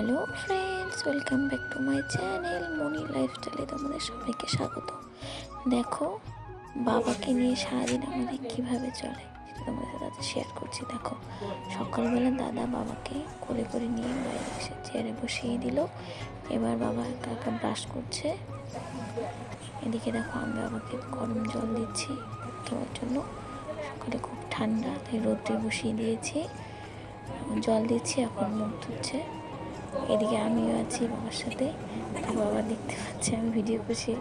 Hello friends, welcome back to my channel Moni লাইফস্টাইলে তোমাদের সবাইকে স্বাগত। দেখো বাবাকে নিয়ে সারাদিন আমাদের কীভাবে চলে সেটা তোমাদের সাথে শেয়ার করছি। দেখো সকালবেলা দাদা বাবাকে কোলে করে নিয়ে বাইরে এসে চেয়ারে বসিয়ে দিল। এবার বাবা একা একা ব্রাশ করছে। এদিকে দেখো আমি বাবাকে গরম জল দিচ্ছি খাওয়ার জন্য। সকালে খুব ঠান্ডা তাই রোদ্রে বসিয়ে দিয়েছি, জল দিচ্ছি, এখন মুখ ধুচ্ছে। এদিকে আমিও আছি বাবার সাথে। বাবা দেখতে পাচ্ছে আমি ভিডিও করছি,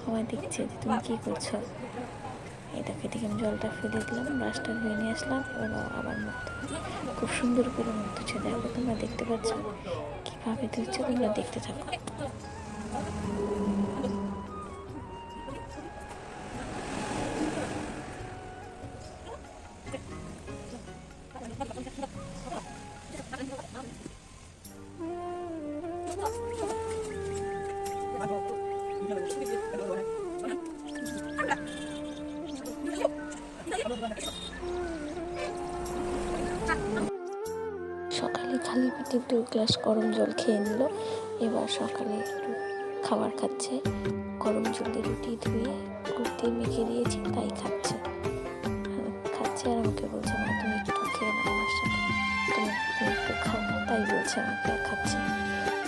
বাবা দেখছে যে তুমি কী করছো। এদিকে আমি জলটা ফেলে দিলাম, ব্রাশটা ধুয়ে নিয়ে আসলাম। এবার বাবা আবার মুখ ধুচ্ছে, খুব সুন্দর করে মুখ ধুচ্ছে। দেখো তোমরা দেখতে পাচ্ছ কীভাবে ধুচ্ছে, তোমরা দেখতে থাকো। সকালে খালি পেটে 2 গ্লাস গরম জল খেয়ে নিল। এবার সকালে একটু খাবার খাচ্ছে, গরম জল দিয়ে রুটি ধুয়ে কুর্তি মেখে দিয়েছি তাই খাচ্ছে আর আমাকে বলছে মা তুমি একটু খেয়ে নাও আমার সাথে, তুমি একটু খাও না, তাই বলছে আমাকে খাচ্ছে।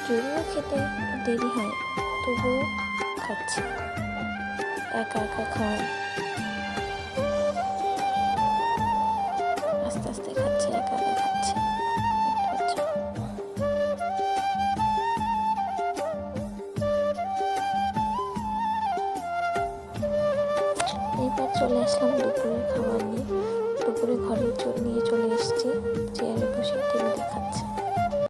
যদিও খেতে দেরি হয় তবুও খাচ্ছে, একা একা খাওয়ায়, আস্তে আস্তে খাচ্ছে, একা একা খাচ্ছে। এবার চলে আসলাম দুপুরের খাবার নিয়ে। দুপুরে ঘরে নিয়ে চলে এসেছি, চেয়ারে বসে টিভি দেখাচ্ছে।